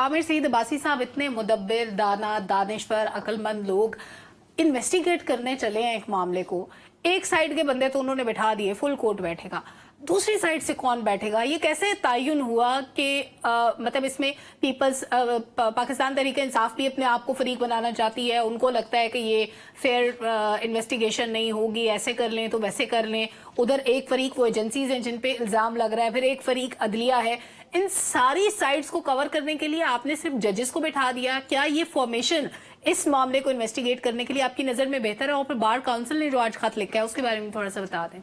आमिर सईद अब्बासी साहब इतने मुदब्बिर, दाना, दानिशवर, अक्लमंद लोग इन्वेस्टिगेट करने चले हैं एक मामले को। एक साइड के बंदे तो उन्होंने बैठा दिए, फुल कोर्ट बैठेगा, दूसरी साइड से कौन बैठेगा? ये कैसे तायुन हुआ कि मतलब इसमें पीपल्स पाकिस्तान तहरीक इंसाफ भी अपने आप को फरीक बनाना चाहती है, उनको लगता है कि ये फेयर इन्वेस्टिगेशन नहीं होगी, ऐसे कर लें तो वैसे कर लें। उधर एक फरीक वो एजेंसीज हैं जिन पे इल्ज़ाम लग रहा है, फिर एक फरीक अदलिया है। इन सारी साइड्स को कवर करने के लिए आपने सिर्फ जजेस को बैठा दिया। क्या ये फॉर्मेशन इस मामले को इन्वेस्टिगेट करने के लिए आपकी नज़र में बेहतर है? और फिर बार काउंसिल ने जो आज खत लिखा है उसके बारे में थोड़ा सा बता दें।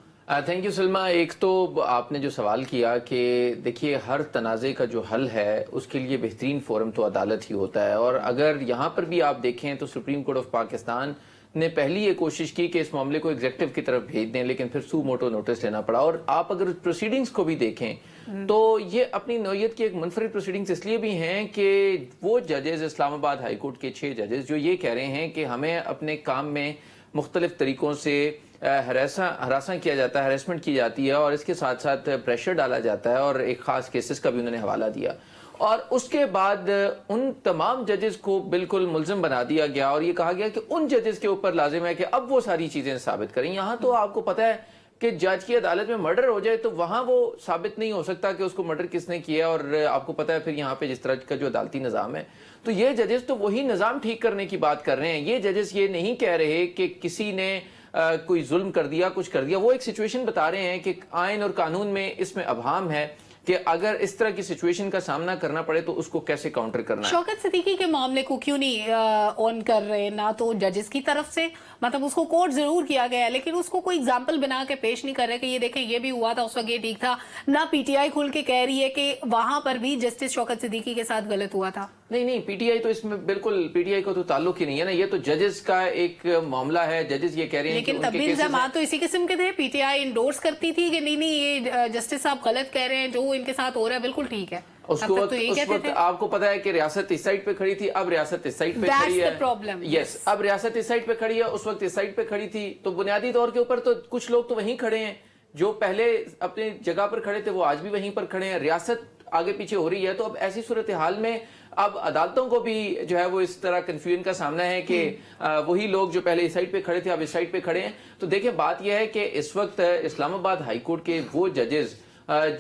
Thank you Salma. एक तो आपने जो सवाल किया कि देखिए हर तनाज़े का जो हल है उसके लिए बेहतरीन फोरम तो अदालत ही होता है, और अगर यहाँ पर भी आप देखें तो सुप्रीम कोर्ट ऑफ पाकिस्तान ने पहली ये कोशिश की कि इस मामले को एग्जेक्टिव की तरफ भेज दें, लेकिन फिर सू मोटो नोटिस लेना पड़ा। और आप अगर प्रोसीडिंग्स को भी देखें तो ये अपनी नौयत की एक मुनफरिद प्रोसीडिंग्स इसलिए भी हैं कि वो जजेस, इस्लामाबाद हाई कोर्ट के 6 जजेस जो ये कह रहे हैं कि हमें अपने काम में मुख्तलिफ तरीक़ों से हरासा किया जाता है, हरेसमेंट की जाती है, और इसके साथ साथ प्रेशर डाला जाता है, और एक ख़ास केसेस का भी उन्होंने हवाला दिया। और उसके बाद उन तमाम जजेस को बिल्कुल मुल्ज़िम बना दिया गया, और ये कहा गया कि उन जजेस के ऊपर लाजिम है कि अब वो सारी चीज़ें साबित करें। यहाँ तो आपको पता है कि जज की अदालत में मर्डर हो जाए तो वहाँ वो साबित नहीं हो सकता कि उसको मर्डर किसने किया, और आपको पता है फिर यहाँ पे जिस तरह का जो अदालती निज़ाम है, तो ये जजेस तो वही निज़ाम ठीक करने की बात कर रहे हैं। ये जजेस ये नहीं कह रहे कि किसी ने कोई जुल्म कर दिया, कुछ कर दिया। वो एक सिचुएशन बता रहे हैं कि आइन और कानून में इसमें अभाम है कि अगर इस तरह की सिचुएशन का सामना करना पड़े तो उसको कैसे काउंटर करना है। शौकत सिद्दीकी के मामले को क्यों नहीं ऑन कर रहे? ना तो जजेस की तरफ से, मतलब उसको कोर्ट जरूर किया गया है, लेकिन उसको कोई एग्जाम्पल बना के पेश नहीं कर रहे कि ये देखें ये भी हुआ था, उस वक्त ये ठीक था। ना पीटीआई खुल के कह रही है कि वहां पर भी जस्टिस शौकत सिद्दीकी के साथ गलत हुआ था। नहीं, पीटीआई तो इसमें बिल्कुल, पीटीआई को तो ताल्लुक ही नहीं है ना, ये तो जजेस का एक मामला है। जजेस ये कह रहे हैं लेकिन तब भी इल्जाम तो इसी किस्म के थे। पीटीआई इंडोर्स करती थी कि नहीं ये जस्टिस साहब गलत कह रहे हैं, जो इनके साथ हो रहा है बिल्कुल ठीक है। उस वक्त आपको पता है कि रियासत इस साइड पे खड़ी थी, अब रियासत इस साइड पे खड़ी है। प्रॉब्लम यस, अब रियासत इस साइड पे खड़ी है, उस वक्त इस साइड पे खड़ी थी। तो बुनियादी तौर के ऊपर तो कुछ लोग तो वहीं खड़े हैं, जो पहले अपनी जगह पर खड़े थे वो आज भी वहीं पर खड़े हैं। रियासत आगे पीछे हो रही है, तो अब ऐसी सूरत हाल में अब अदालतों को भी जो है वो इस तरह कंफ्यूजन का सामना है कि वही लोग जो पहले इस साइड पे खड़े थे अब इस साइड पे खड़े हैं। तो देखिए बात यह है कि इस वक्त इस्लामाबाद हाई कोर्ट के वो जजेस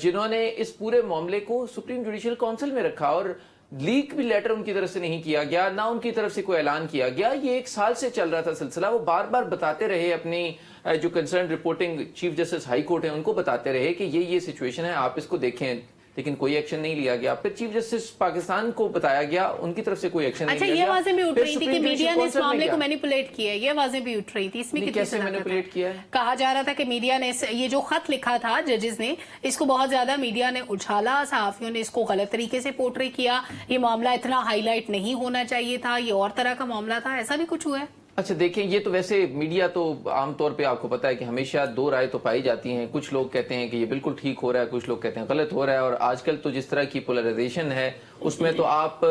जिन्होंने इस पूरे मामले को सुप्रीम जुडिशियल काउंसिल में रखा, और लीक भी लेटर उनकी तरफ से नहीं किया गया, ना उनकी तरफ से कोई ऐलान किया गया। ये 1 साल से चल रहा था सिलसिला। वो बार बार बताते रहे, अपनी जो concern reporting chief justice high court है उनको बताते रहे कि ये सिचुएशन है, आप इसको देखें, लेकिन कोई एक्शन नहीं लिया गया। फिर चीफ जस्टिस पाकिस्तान को बताया गया, उनकी तरफ से कोई एक्शन नहीं लिया गया। ये आवाजें भी उठ रही थी कि मीडिया ने इस मामले को मैनिपुलेट किया है, ये आवाजें भी उठ रही थी। इसमें कैसे मैनिपुलेट किया है? कहा जा रहा था कि मीडिया ने ये जो खत लिखा था जजेस ने, इसको बहुत ज्यादा मीडिया ने उछाला, सहाफियों ने इसको गलत तरीके से पोर्ट्रे किया, ये मामला इतना हाईलाइट नहीं होना चाहिए था, ये और तरह का मामला था, ऐसा भी कुछ हुआ है? अच्छा देखें, ये तो वैसे मीडिया तो आमतौर पे आपको पता है कि हमेशा 2 राय तो पाई जाती हैं। कुछ लोग कहते हैं कि ये बिल्कुल ठीक हो रहा है, कुछ लोग कहते हैं गलत हो रहा है, और आजकल तो जिस तरह की पोलराइजेशन है उसमें तो आप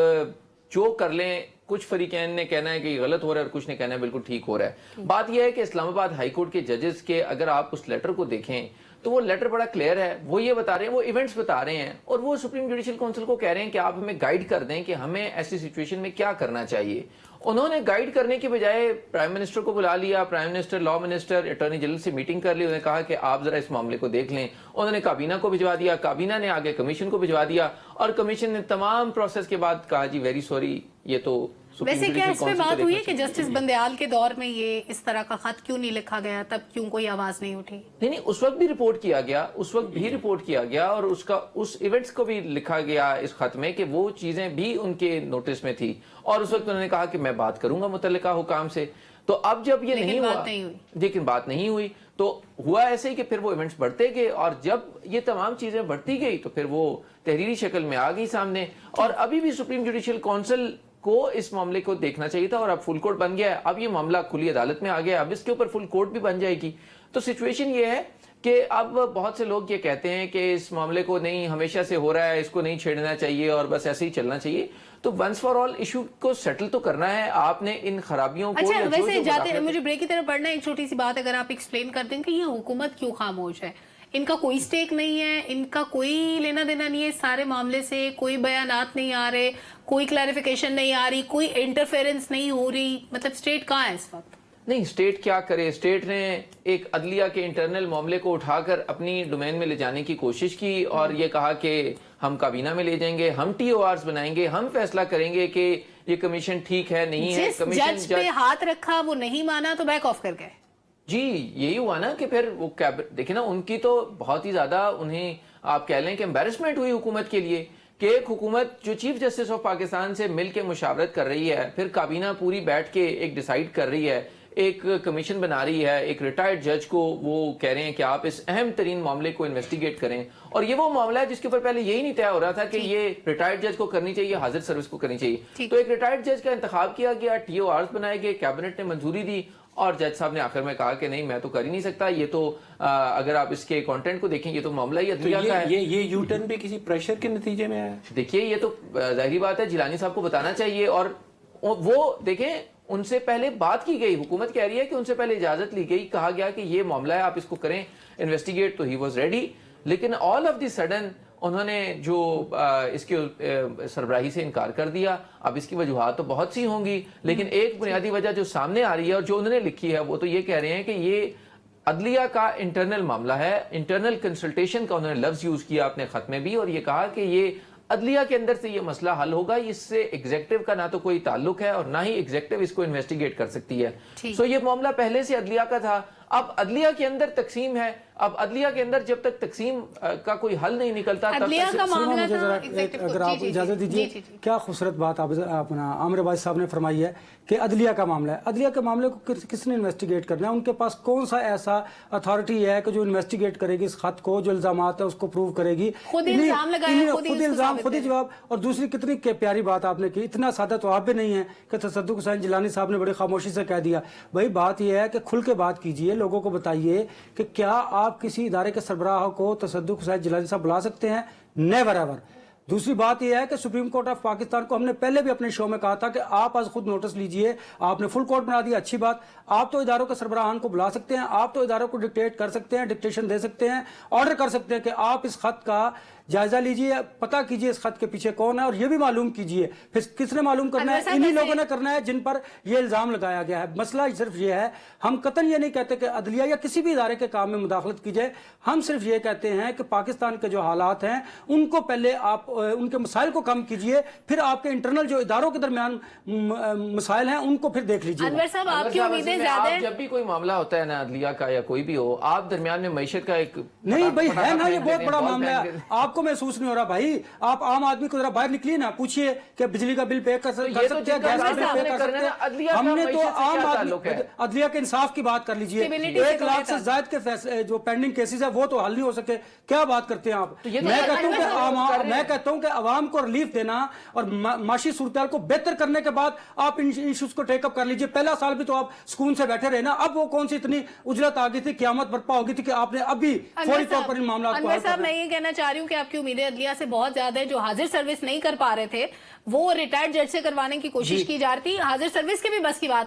जो कर लें, कुछ फरीकैन ने कहना है कि ये गलत हो रहा है और कुछ ने कहना है बिल्कुल ठीक हो रहा है। बात यह है कि इस्लामाबाद हाई कोर्ट के जजेस के अगर आप उस लेटर को देखें तो वो लेटर बड़ा क्लियर है। वो ये बता रहे हैं, वो इवेंट्स बता रहे हैं, और वो सुप्रीम जुडिशियल काउंसिल को कह रहे हैं कि आप हमें गाइड कर दें कि हमें ऐसी सिचुएशन में क्या करना चाहिए। उन्होंने गाइड करने के बजाय प्राइम मिनिस्टर को बुला लिया, prime minister, law minister, attorney general से मीटिंग कर ली। उन्होंने कहा कि आप जरा इस मामले को देख लें। उन्होंने काबीना को भिजवा दिया, काबीना ने आगे कमीशन को भिजवा दिया, और कमीशन ने तमाम प्रोसेस के बाद कहा जी वेरी सॉरी, ये तो वैसे क्या इस पे बात हुई है कि जस्टिस बंदयाल के दौर में ये इस तरह का खत क्यों नहीं लिखा गया, तब क्यों कोई आवाज नहीं उठी? नहीं, उस वक्त भी रिपोर्ट किया गया, उस वक्त भी रिपोर्ट किया गया, और उसका उस इवेंट्स को भी लिखा गया इस खत में कि वो चीजें भी उनके नोटिस में थी, और उस वक्त उन्होंने कहा कि मैं बात करूंगा मुतल्लिका हुकाम से। तो अब जब ये नहीं हुआ, लेकिन बात नहीं हुई, तो हुआ ऐसे ही कि फिर वो इवेंट्स बढ़ते गए, और जब ये तमाम चीजें बढ़ती गई तो फिर वो तहरीरी शक्ल में आ गई सामने। और अभी भी सुप्रीम जुडिशियल काउंसिल को इस मामले को देखना चाहिए था, और अब फुल कोर्ट बन गया है। अब ये मामला खुली अदालत में आ गया, अब इसके ऊपर फुल कोर्ट भी बन जाएगी। तो सिचुएशन ये है कि अब बहुत से लोग ये कहते हैं कि इस मामले को नहीं, हमेशा से हो रहा है, इसको नहीं छेड़ना चाहिए और बस ऐसे ही चलना चाहिए। तो वंस फॉर ऑल इशू को सेटल तो करना है आपने, इन खराबियों को। अच्छा, वैसे जाते मुझे ब्रेक की तरफ बढ़ना है, एक छोटी सी बात अगर आप एक्सप्लेन कर दें कि ये हुकूमत क्यों खामोश है? इनका कोई स्टेक नहीं है, इनका कोई लेना देना नहीं है इस सारे मामले से, कोई बयानात नहीं आ रहे, कोई क्लैरिफिकेशन नहीं आ रही, कोई इंटरफेरेंस नहीं हो रही, मतलब स्टेट कहाँ है इस वक्त? नहीं, स्टेट क्या करे? स्टेट ने एक अदलिया के इंटरनल मामले को उठाकर अपनी डोमेन में ले जाने की कोशिश की और ये कहा कि हम काबीना में ले जाएंगे, हम TORs बनाएंगे, हम फैसला करेंगे कि ये कमीशन ठीक है नहीं है। जिस कमीशन जज पे हाथ रखा वो नहीं माना तो बैक ऑफ कर गए। जी, यही हुआ ना कि फिर वो देखिए ना, उनकी तो बहुत ही ज्यादा उन्हें आप कह लें कि एम्बेरसमेंट हुई हुकूमत के लिए कि एक हुकूमत जो चीफ जस्टिस ऑफ पाकिस्तान से मिल के मुशावरत कर रही है, फिर काबीना पूरी बैठ के एक डिसाइड कर रही है, एक कमीशन बना रही है, एक रिटायर्ड जज को वो कह रहे हैं कि आप इस अहम तरीन मामले को इन्वेस्टिगेट करें। और ये वो मामला है जिसके ऊपर पहले यही नहीं तय हो रहा था कि ये रिटायर्ड जज को करनी चाहिए, हाजिर सर्विस को करनी चाहिए। तो एक रिटायर्ड जज का इंतखाब किया गया, TORs बनाए गए, कैबिनेट ने मंजूरी दी और जज साहब ने आखिर में कहा कि नहीं, मैं तो कर ही नहीं सकता, ये तो अगर आप इसके कंटेंट को देखें ये तो मामला ही अदलिया का है। ये यू टर्न भी किसी प्रेशर के नतीजे में है। देखिए, ये तो जाहिर बात है जिलानी साहब को बताना चाहिए और वो देखें, उनसे पहले बात की गई, हुकूमत कह रही है कि उनसे पहले इजाजत ली गई, कहा गया कि ये मामला है, आप इसको करें इन्वेस्टिगेट, तो ही वाज रेडी। लेकिन ऑल ऑफ द सडन उन्होंने जो इसके सरबराही से इनकार कर दिया। अब इसकी वजूहात तो बहुत सी होंगी, लेकिन एक बुनियादी वजह जो सामने आ रही है और जो उन्होंने लिखी है वो तो ये कह रहे हैं कि ये अदलिया का इंटरनल मामला है। इंटरनल कंसल्टेशन का उन्होंने लफ्ज यूज किया अपने खत में भी और ये कहा कि ये अदलिया के अंदर से ये मसला हल होगा, इससे एग्जेक्टिव का ना तो कोई ताल्लुक है और ना ही एग्जेक्टिव इसको इन्वेस्टिगेट कर सकती है। सो ये मामला पहले से अदलिया का था। अब अदलिया के अंदर तकसीम है, अब अदलिया के अंदर जब तक तकसीम का कोई हल नहीं निकलता तब अदलिया का मामला मुझे था जरा executive अगर को। आप जी, इजाजत जी, दीजिए, जी, जी। क्या खूबसूरत बात आप अपना आमिर अब्बासी साहब ने फरमाई है कि अदलिया का मामला है। अदलिया के मामले को किसने इन्वेस्टिगेट करना है? उनके पास कौन सा ऐसा अथॉरिटी है कि जो इन्वेस्टिगेट करेगी इस खत को, जो इल्जामात है उसको प्रूव करेगी? खुद इल्जाम लगाया, खुद ही खुद उसको इल्जाम, साबित खुद ही करे। जवाब। और दूसरी कितनी प्यारी बात आपने की, इतना सादा तो आप भी नहीं है कि तसद्दुक़ हुसैन जिलानी साहब ने बड़ी खामोशी से कह दिया। भाई बात यह है कि खुल के बात कीजिए, लोगों को बताइए कि क्या आप किसी इदारे के सरबराह को तसद्दुक़ हुसैन जिलानी साहब बुला सकते हैं? Never ever. दूसरी बात यह है कि सुप्रीम कोर्ट ऑफ पाकिस्तान को हमने पहले भी अपने शो में कहा था कि आप आज खुद नोटिस लीजिए, आपने फुल कोर्ट बना दिया, अच्छी बात। आप तो इदारों के सरबराहान को बुला सकते हैं, आप तो इदारों को डिक्टेट कर सकते हैं, डिक्टेशन दे सकते हैं, ऑर्डर कर सकते हैं कि आप इस खत का जायजा लीजिए, पता कीजिए इस खत के पीछे कौन है और ये भी मालूम कीजिए। फिर किसने मालूम करना है? इन्हीं लोगों ने करना है जिन पर ये इल्जाम लगाया गया है। मसला सिर्फ ये है, हम कतन ये नहीं कहते कि अदलिया या किसी भी इदारे के काम में मुदाखलत की जाए। हम सिर्फ ये कहते हैं कि पाकिस्तान के जो हालात हैं उनको पहले आप उनके मसाइल को कम कीजिए, फिर आपके इंटरनल जो इदारों के दरमियान मसाइल हैं उनको फिर देख लीजिए। अनवर साहब, आपकी उम्मीदें ज्यादा हैं? जब भी कोई मामला होता है ना अदलिया का या कोई भी हो, आप दरमियान में मईशत का एक नहीं भाई है ना, ये बहुत बड़ा मामला है, आपको महसूस नहीं हो रहा भाई? आप आम आदमी को जरा बाहर निकलिए ना, पूछिए कि बिजली का बिल पे कर सकते हैं, गैस का बिल पे कर सकते हैं। हमने तो आम आदमी अदलिया के इंसाफ की बात कर लीजिए। 1 लाख से ज्यादा के फैसले जो पेंडिंग केसेस है वो तो हल नहीं हो सके, क्या बात करते हैं आप? मैं कहता हूं कि आवाम को रिलीफ देना और माशी सूरत को बेहतर करने के बाद आप इन इश्यूज को टेकअप कर लीजिए। पहला साल भी तो आप सुकून से बैठे रहे ना, अब वो कौन सी इतनी उजलत आ गई थी, क़यामत बर्पा हो गई थी कि आपने अभी फौरी तौर पर इन मामलों को हल साहब, मैं ये कहना चाह रही हूँ कि आपकी उम्मीदें अदलिया से बहुत ज्यादा है। जो हाजिर सर्विस नहीं कर पा रहे थे वो रिटायर्ड जज से करवाने की कोशिश की जा रही थी, हाजिर सर्विस के भी बस की बात